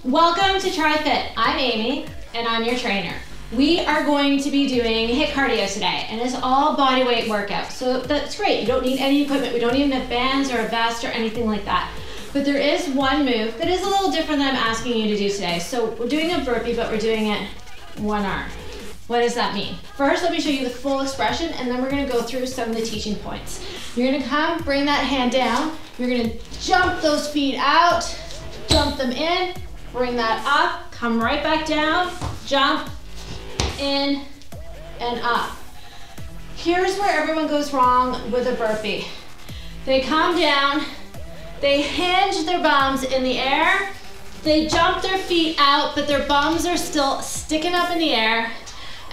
Welcome to TriFit. I'm Amy and I'm your trainer. We are going to be doing HIIT cardio today, and it's all body weight workout. So that's great. You don't need any equipment. We don't even have bands or a vest or anything like that. But there is one move that is a little different that I'm asking you to do today. So we're doing a burpee, but we're doing it one arm. What does that mean? First, let me show you the full expression, and then we're gonna go through some of the teaching points. You're gonna come, bring that hand down. You're gonna jump those feet out, jump them in, bring that up, come right back down, jump, in, and up. Here's where everyone goes wrong with a burpee. They come down, they hinge their bums in the air, they jump their feet out, but their bums are still sticking up in the air,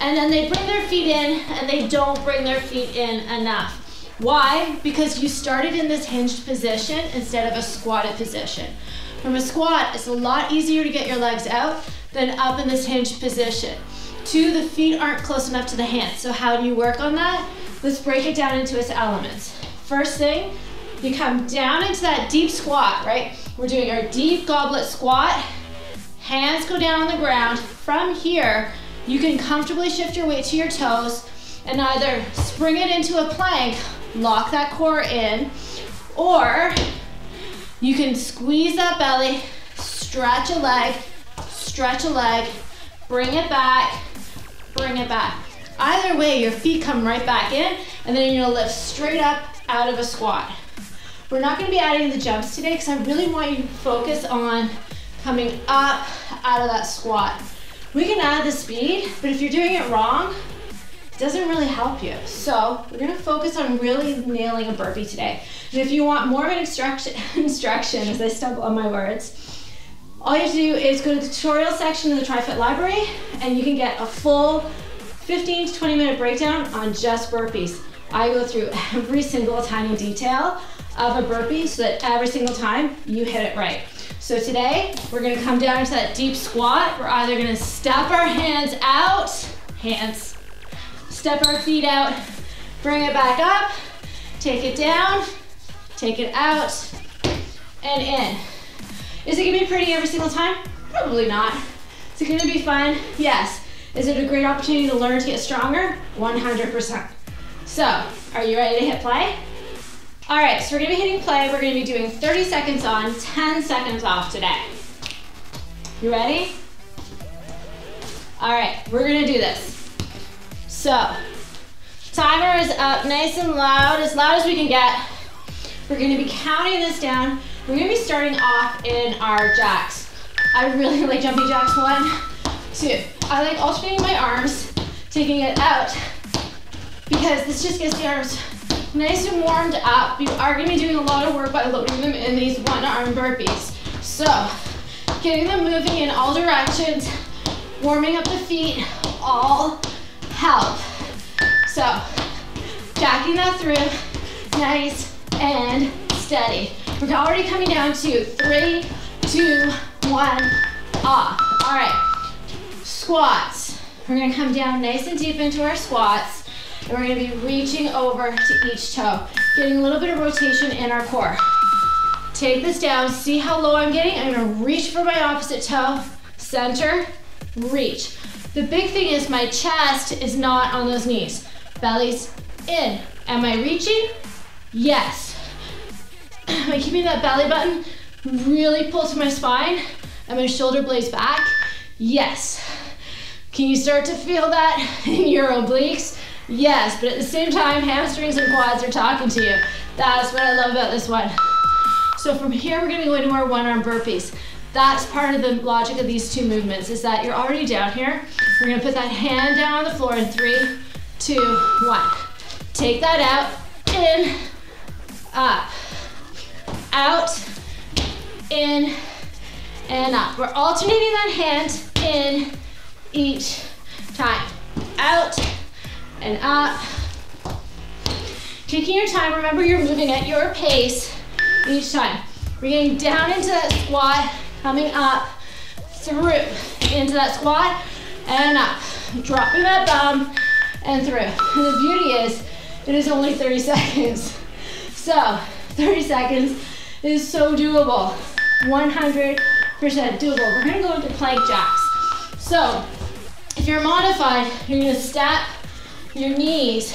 and then they bring their feet in, and they don't bring their feet in enough. Why? Because you started in this hinged position instead of a squatted position. From a squat, it's a lot easier to get your legs out than up in this hinged position. Two, the feet aren't close enough to the hands. So how do you work on that? Let's break it down into its elements. First thing, you come down into that deep squat, right? We're doing our deep goblet squat. Hands go down on the ground. From here, you can comfortably shift your weight to your toes and either spring it into a plank, lock that core in, or you can squeeze that belly, stretch a leg, bring it back, bring it back. Either way, your feet come right back in, and then you're gonna lift straight up out of a squat. We're not gonna be adding the jumps today because I really want you to focus on coming up out of that squat. We can add the speed, but if you're doing it wrong, it doesn't really help you. So we're gonna focus on really nailing a burpee today. And if you want more of an instruction as I stumble on my words, all you have to do is go to the tutorial section of the TriFit library, and you can get a full 15 to 20 minute breakdown on just burpees. I go through every single tiny detail of a burpee so that every single time you hit it right. So today, we're gonna come down into that deep squat. We're either gonna step our hands out, step our feet out, bring it back up, take it down, take it out, and in. Is it gonna be pretty every single time? Probably not. Is it gonna be fun? Yes. Is it a great opportunity to learn to get stronger? 100%. So, are you ready to hit play? All right, so we're gonna be hitting play. We're gonna be doing 30 seconds on, 10 seconds off today. You ready? All right, we're gonna do this. So, timer is up nice and loud as we can get. We're gonna be counting this down. We're gonna be starting off in our jacks. I really like jumping jacks. 1, 2. I like alternating my arms, taking it out, because this just gets the arms nice and warmed up. You are gonna be doing a lot of work by loading them in these one-arm burpees. So, getting them moving in all directions, warming up the feet, all help. So, jacking that through, nice and steady. We're already coming down to 3, 2, 1, off. All right, squats. We're gonna come down nice and deep into our squats. And we're gonna be reaching over to each toe, getting a little bit of rotation in our core. Take this down, see how low I'm getting? I'm gonna reach for my opposite toe, center, reach. The big thing is my chest is not on those knees. Belly's in. Am I reaching? Yes. Am I keeping that belly button really pulled to my spine? And my shoulder blades back? Yes. Can you start to feel that in your obliques? Yes, but at the same time, hamstrings and quads are talking to you. That's what I love about this one. So from here, we're gonna go into our one-arm burpees. That's part of the logic of these two movements, is that you're already down here. We're gonna put that hand down on the floor in 3, 2, 1. Take that out, in, up, out, in, and up. We're alternating that hand in each time. Out, and up. Taking your time, remember you're moving at your pace each time. We're getting down into that squat, coming up, through, into that squat, and up. Dropping that bum, and through. And the beauty is, it is only 30 seconds. So, 30 seconds is so doable. 100% doable. We're gonna go into plank jacks. So if you're modified, you're gonna step your knees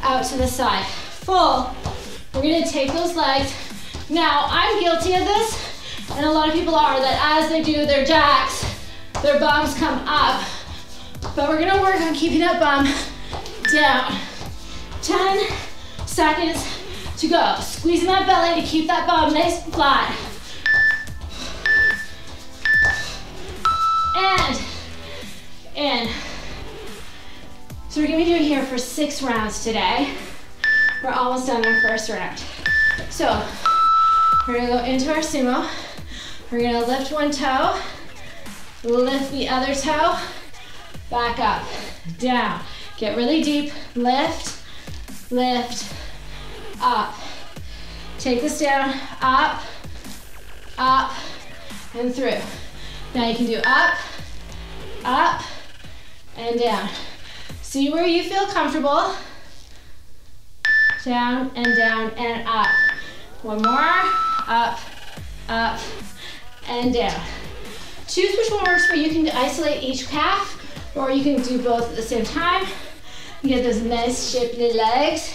out to the side. Full. We're gonna take those legs. Now, I'm guilty of this, and a lot of people are, that as they do their jacks, their bums come up. But we're gonna work on keeping that bum down. 10 seconds to go. Squeezing that belly to keep that bum nice and flat. And in. So we're gonna be doing here for 6 rounds today. We're almost done our first round. So we're gonna go into our sumo. We're gonna lift one toe, lift the other toe, back up, down. Get really deep, lift, lift, up. Take this down, up, up, and through. Now you can do up, up, and down. See where you feel comfortable. Down, and up. One more, up, up, and down. Choose which one works for you. You can isolate each calf, or you can do both at the same time. You get those nice shapely legs.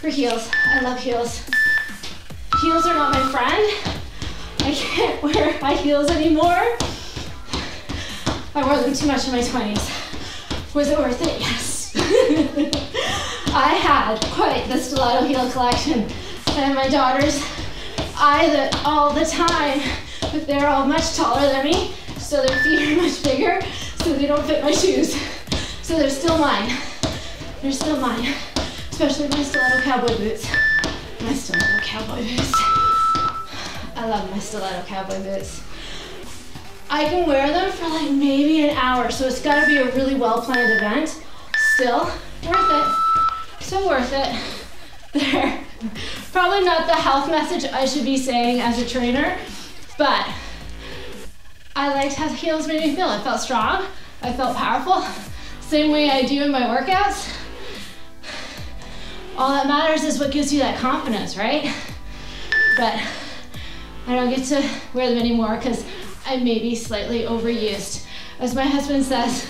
For heels, I love heels. Heels are not my friend. I can't wear high heels anymore. I wore them too much in my 20s. Was it worth it? Yes. I had quite the stiletto heel collection. And my daughters eye that all the time, but they're all much taller than me, so their feet are much bigger, so they don't fit my shoes. So they're still mine. They're still mine. Especially my stiletto cowboy boots. My stiletto cowboy boots. I love my stiletto cowboy boots. I can wear them for like maybe an hour, so it's gotta be a really well-planned event. Still worth it. So worth it. They're probably not the health message I should be saying as a trainer, but I liked how heels made me feel. I felt strong, I felt powerful, same way I do in my workouts. All that matters is what gives you that confidence, right? But I don't get to wear them anymore because I may be slightly overused. As my husband says,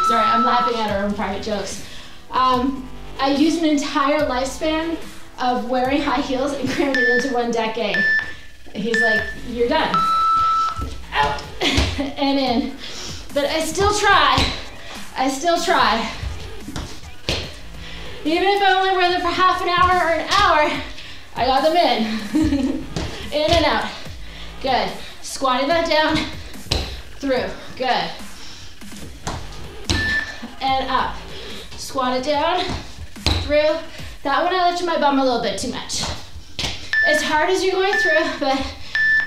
sorry, I'm laughing at our own private jokes. I used an entire lifespan of wearing high heels and crammed it into one decade. He's like, you're done. Out and in. But I still try. I still try. Even if I only wear them for half an hour or an hour, I got them in. In and out. Good. Squatting that down, through. Good. And up. Squat it down, through. That one I lifted my bum a little bit too much. As hard as you're going through, but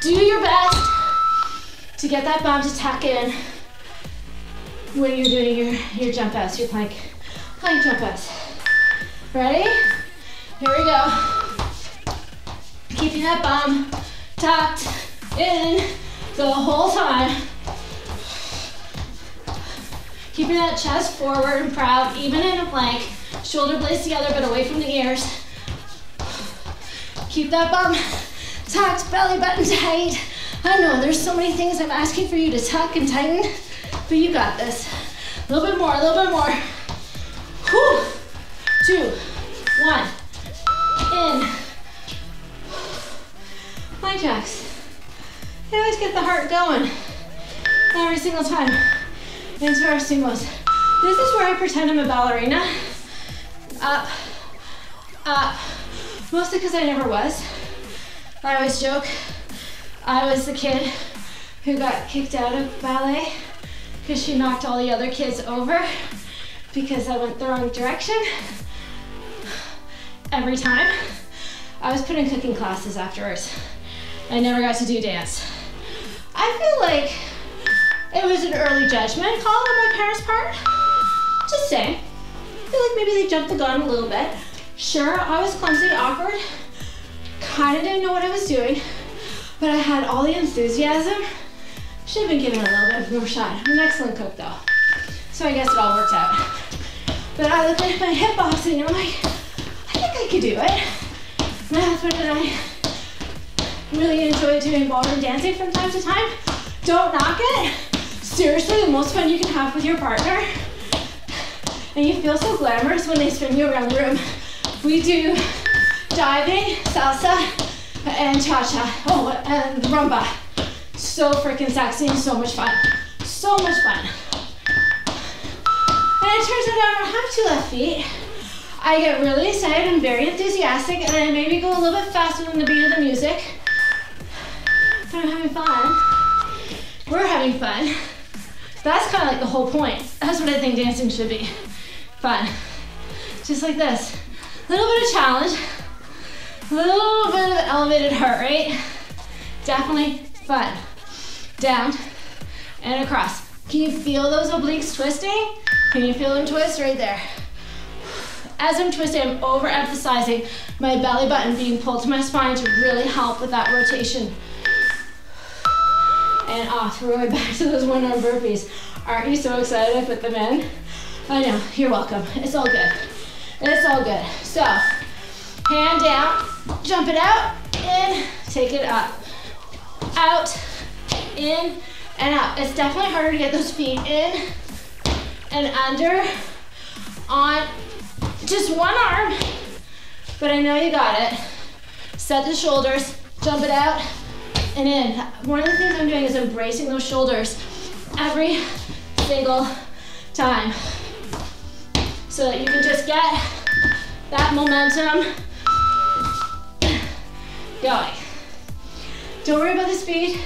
do your best to get that bum to tuck in when you're doing your jump outs, your plank jump outs. Ready? Here we go. Keeping that bum tucked in the whole time. Keeping that chest forward and proud, even in a plank. Shoulder blades together, but away from the ears. Keep that bum tucked, belly button tight. I know there's so many things I'm asking for you to tuck and tighten, but you got this. A little bit more, a little bit more. Whew. 2, 1, in. Plank jacks. They always get the heart going. Every single time. Into our sumos. This is where I pretend I'm a ballerina. Up, up. Mostly because I never was. I always joke I was the kid who got kicked out of ballet because she knocked all the other kids over because I went the wrong direction. Every time. I was put in cooking classes afterwards. I never got to do dance. I feel like it was an early judgment call on my parents' part. Just saying. I feel like maybe they jumped the gun a little bit. Sure, I was clumsy, awkward, kind of didn't know what I was doing, but I had all the enthusiasm. Should have been given a little bit more shot. I'm an excellent cook though, so I guess it all worked out. But I looked at my hip boxing and I'm like, I think I could do it. My husband and I really enjoy doing ballroom dancing from time to time, don't knock it. Seriously, the most fun you can have with your partner. And you feel so glamorous when they spin you around the room. We do diving, salsa, and cha-cha. Oh, and rumba. So freaking sexy and so much fun. So much fun. And it turns out I don't have 2 left feet. I get really excited, I'm very enthusiastic, and I maybe go a little bit faster than the beat of the music. But I'm having fun. We're having fun. That's kind of like the whole point. That's what I think dancing should be. Fun. Just like this. A little bit of challenge. A little bit of elevated heart rate. Definitely fun. Down and across. Can you feel those obliques twisting? Can you feel them twist right there? As I'm twisting, I'm overemphasizing my belly button being pulled to my spine to really help with that rotation. And off, we're going back to those one-arm burpees. Aren't you so excited I put them in? I know, you're welcome. It's all good. It's all good. So, hand down, jump it out, in, take it up. Out, in, and out. It's definitely harder to get those feet in and under on just one arm, but I know you got it. Set the shoulders, jump it out, and in. One of the things I'm doing is embracing those shoulders every single time so that you can just get that momentum going. Don't worry about the speed.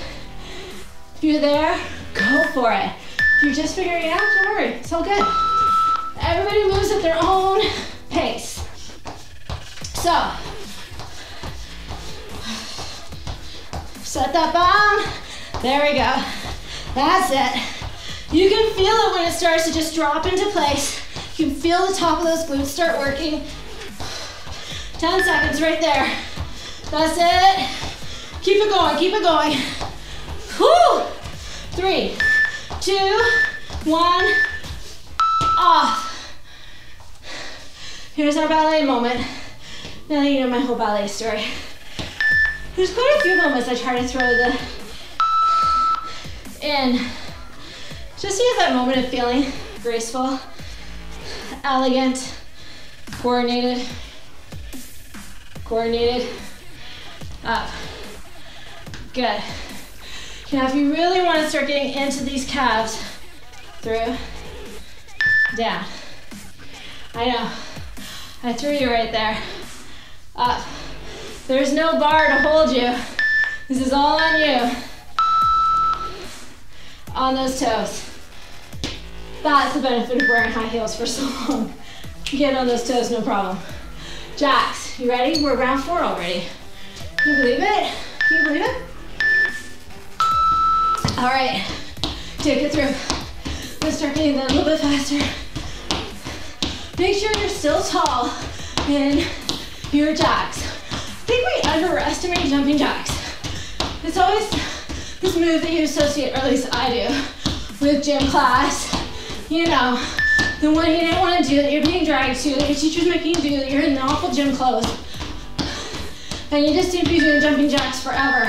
If you're there, go for it. If you're just figuring it out, don't worry, it's all good. Everybody moves at their own pace. So, set that bomb. There we go. That's it. You can feel it when it starts to just drop into place. You can feel the top of those glutes start working. 10 seconds right there. That's it. Keep it going, keep it going. Whoo! 3, 2, 1, off. Here's our ballet moment. Now that you know my whole ballet story. There's quite a few moments I try to throw the in. Just to get that moment of feeling graceful, elegant, coordinated, up. Good. Now if you really want to start getting into these calves, through, down. I know, I threw you right there. Up. There's no bar to hold you. This is all on you. On those toes. That's the benefit of wearing high heels for so long. You get on those toes, no problem. Jacks, you ready? We're round 4 already. Can you believe it? Can you believe it? All right, take it through. Let's start getting that a little bit faster. Make sure you're still tall in your jacks. I think we underestimate jumping jacks. It's always this move that you associate, or at least I do, with gym class. You know, the one you didn't want to do, that you're being dragged to, that your teacher's making you do, that you're in the awful gym clothes. And you just seem to be doing jumping jacks forever.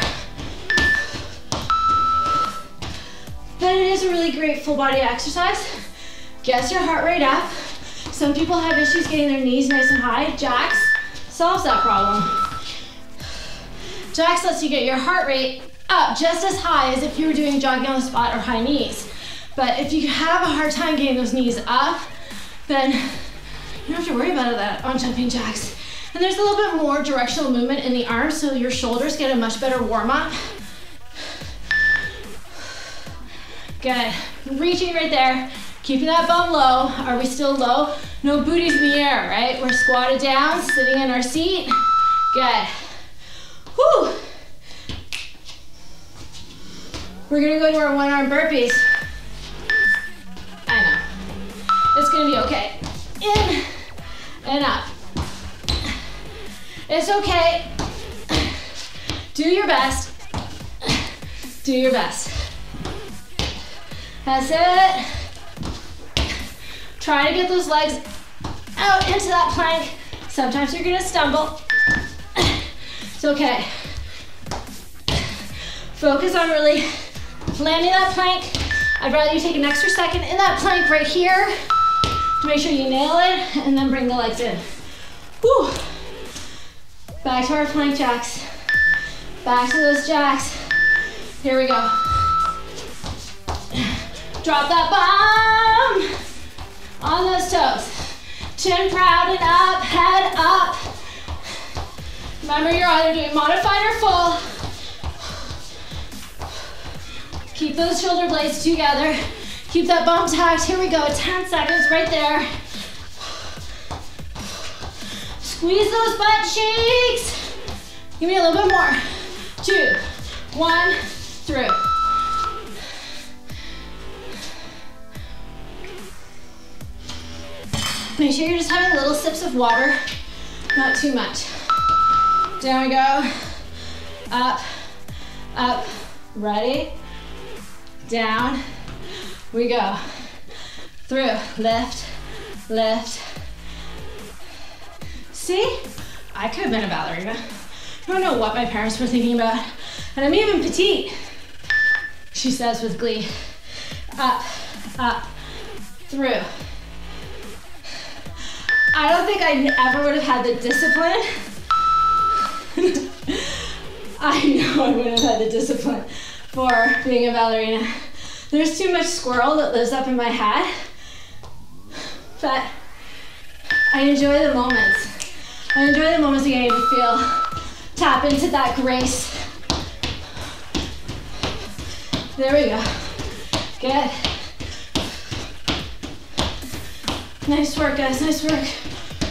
But it is a really great full body exercise. Gets your heart rate up. Some people have issues getting their knees nice and high. Jacks solves that problem. Jacks lets you get your heart rate up just as high as if you were doing jogging on the spot or high knees. But if you have a hard time getting those knees up, then you don't have to worry about that on jumping jacks. And there's a little bit more directional movement in the arms, so your shoulders get a much better warm up. Good. Reaching right there. Keeping that bum low. Are we still low? No booties in the air, right? We're squatted down, sitting in our seat. Good. Whew. We're gonna go to our one-arm burpees. I know. It's gonna be okay. In and up. It's okay. Do your best. Do your best. That's it. Try to get those legs out into that plank. Sometimes you're gonna stumble. It's okay. Focus on really landing that plank. I'd rather you take an extra second in that plank right here to make sure you nail it, and then bring the legs in. Whew. Back to our plank jacks. Back to those jacks. Here we go. Drop that bomb on those toes. Chin proud and up, head up. Remember, you're either doing modified or full. Keep those shoulder blades together. Keep that bum tucked. Here we go, 10 seconds right there. Squeeze those butt cheeks. Give me a little bit more. 2, 1, through. Make sure you're just having little sips of water, not too much. Down we go. Up, up, ready. Down we go. Through, lift, lift. See, I could have been a ballerina. I don't know what my parents were thinking about. And I'm even petite, she says with glee. Up, up, through. I don't think I ever would have had the discipline. I know I wouldn't have had the discipline for being a ballerina. There's too much squirrel that lives up in my head. But I enjoy the moments. I enjoy the moments of getting to feel, tap into that grace. There we go. Good. Nice work, guys, nice work.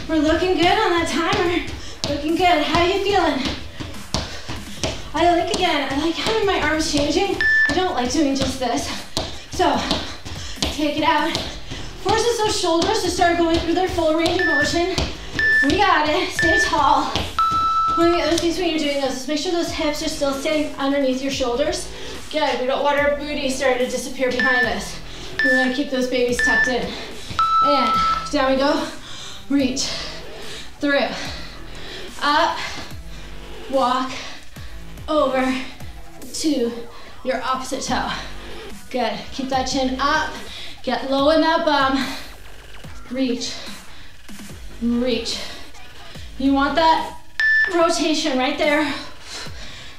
We're looking good on that timer. Looking good. How are you feeling? I like having my arms changing. I don't like doing just this. So, take it out. Forces those shoulders to start going through their full range of motion. We got it. Stay tall. One of the other things when you're doing this is make sure those hips are still staying underneath your shoulders. Good. We don't want our booty starting to disappear behind us. We want to keep those babies tucked in. And down we go. Reach. Through. Up. Walk. Over to your opposite toe. Good. Keep that chin up. Get low in that bum. Reach. Reach. You want that rotation right there.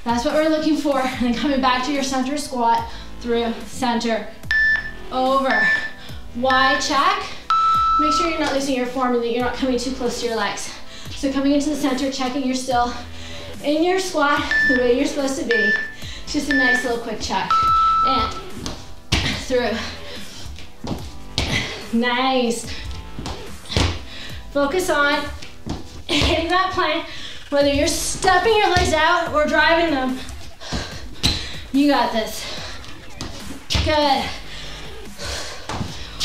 That's what we're looking for. And then coming back to your center squat. Through, center, over. Wide check. Make sure you're not losing your form and that you're not coming too close to your legs. So coming into the center, checking you're still in your squat the way you're supposed to be. Just a nice little quick check. And through. Nice. Focus on hitting that plank, whether you're stepping your legs out or driving them. You got this. Good.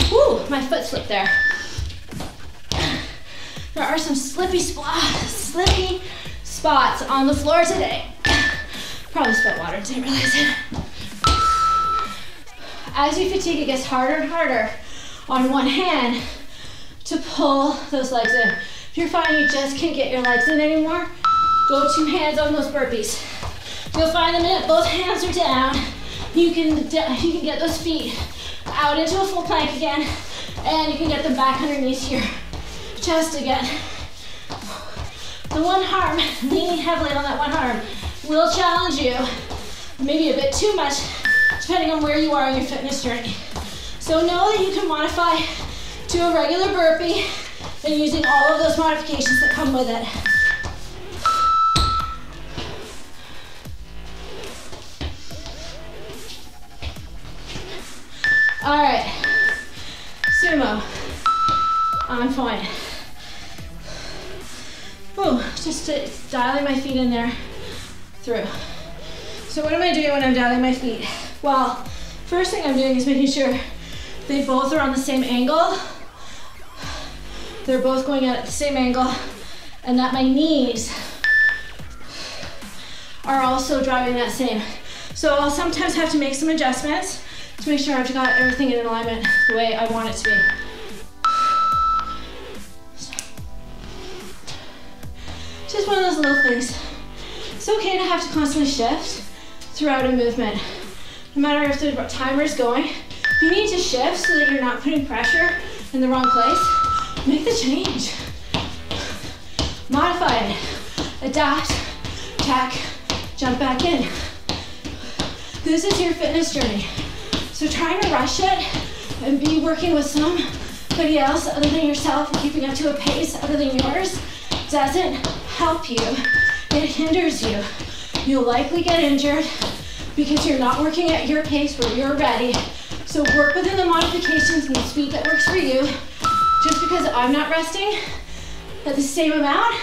Woo, my foot slipped there. There are some slippy spots on the floor today. Probably spit water, didn't realize it. As you fatigue, it gets harder and harder on one hand to pull those legs in. If you're finding you just can't get your legs in anymore, go 2 hands on those burpees. You'll find the minute both hands are down, you can get those feet out into a full plank again, and you can get them back underneath your chest again. The one arm, leaning heavily on that one arm, will challenge you, maybe a bit too much, depending on where you are in your fitness journey. So know that you can modify to a regular burpee and using all of those modifications that come with it. All right, sumo, on point. Ooh, just dialing my feet in there, through. So what am I doing when I'm dialing my feet? Well, first thing I'm doing is making sure they both are on the same angle. They're both going out at the same angle, and that my knees are also driving that same. So I'll sometimes have to make some adjustments to make sure I've got everything in alignment the way I want it to be. Just one of those little things. It's okay to have to constantly shift. throughout a movement. No matter if the timer is going, if you need to shift so that you're not putting pressure in the wrong place, make the change. Modify it. Adapt, tack, jump back in. This is your fitness journey. So trying to rush it and be working with somebody else other than yourself and keeping up to a pace other than yours doesn't help you. It hinders you. You'll likely get injured because you're not working at your pace where you're ready. So work within the modifications and the speed that works for you. Just because I'm not resting at the same amount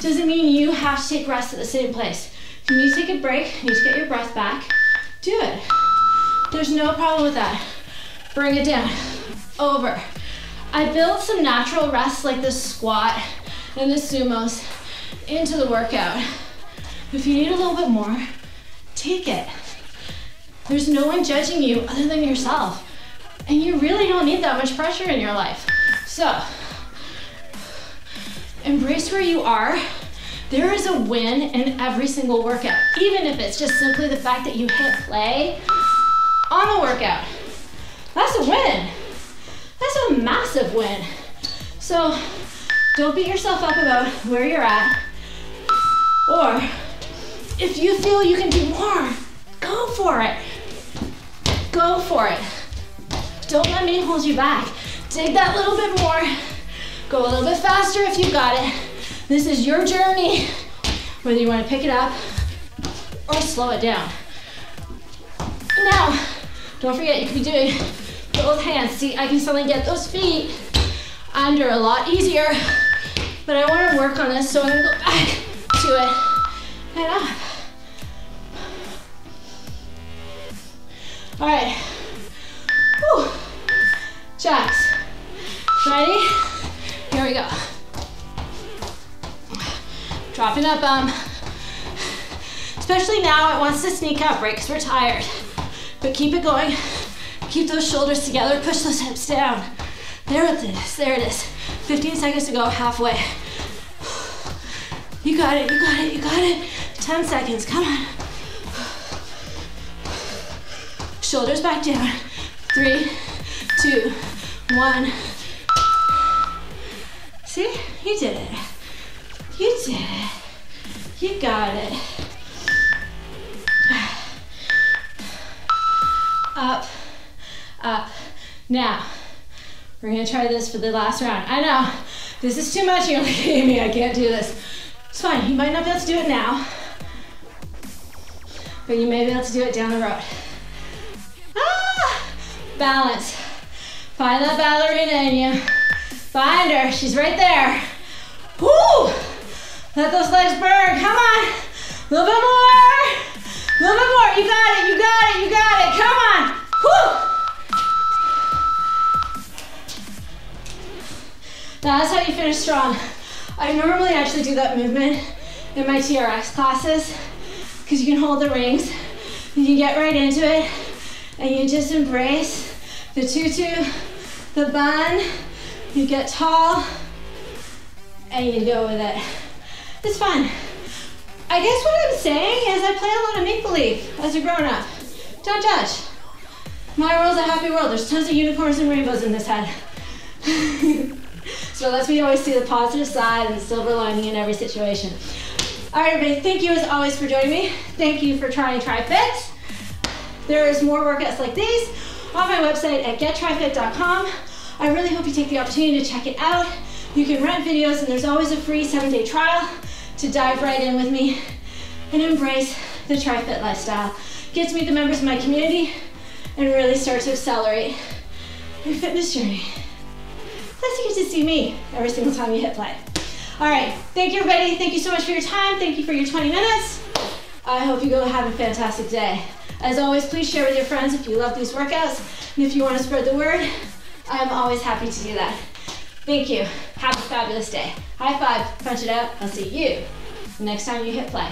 doesn't mean you have to take rest at the same place. If you need to take a break, you need to get your breath back, do it. There's no problem with that. Bring it down, over. I built some natural rests like the squat and the sumos into the workout. If you need a little bit more, take it. There's no one judging you other than yourself. And you really don't need that much pressure in your life. So, embrace where you are. There is a win in every single workout, even if it's just simply the fact that you hit play on the workout. That's a win. That's a massive win. So don't beat yourself up about where you're at. Or if you feel you can do more, go for it. Go for it. Don't let me hold you back. Dig that little bit more. Go a little bit faster if you got it. This is your journey, whether you want to pick it up or slow it down. Now, don't forget you can be doing both hands. See, I can suddenly get those feet under a lot easier, but I want to work on this, so I'm going to go back to it and up. All right. Whew. Jacks. Ready? Here we go. Dropping that bum. Especially now, it wants to sneak up, right? Because we're tired. But keep it going. Keep those shoulders together. Push those hips down. There it is. There it is. 15 seconds to go. Halfway. You got it. You got it. You got it. 10 seconds. Come on. Shoulders back down. 3, 2, 1. See? You did it. You did it. You got it. Up, up. Now, we're gonna try this for the last round. I know, this is too much. You're like, Amy, I can't do this. It's fine, you might not be able to do it now, but you may be able to do it down the road. Ah! Balance. Find that ballerina in you. Find her, she's right there. Woo! Let those legs burn, come on. A little bit more. A little bit more, you got it, you got it, you got it. Come on, woo! That's how you finish strong. I normally actually do that movement in my TRX classes because you can hold the rings, you can get right into it, and you just embrace the tutu, the bun, you get tall, and you go with it. It's fun. I guess what I'm saying is I play a lot of make-believe as a grown-up. Don't judge. My world's a happy world. There's tons of unicorns and rainbows in this head. So let's me always see the positive side and the silver lining in every situation. All right, everybody, thank you as always for joining me. Thank you for trying TriFit. There is more workouts like these on my website at gettryfit.com. I really hope you take the opportunity to check it out. You can rent videos, and there's always a free 7-day trial to dive right in with me and embrace the TriFit lifestyle. Get to meet the members of my community and really start to accelerate your fitness journey. Plus you get to see me every single time you hit play. All right, thank you everybody. Thank you so much for your time. Thank you for your 20 minutes. I hope you go have a fantastic day. As always, please share with your friends if you love these workouts. And if you want to spread the word, I'm always happy to do that. Thank you. Have a fabulous day. High five, punch it out. I'll see you next time you hit play.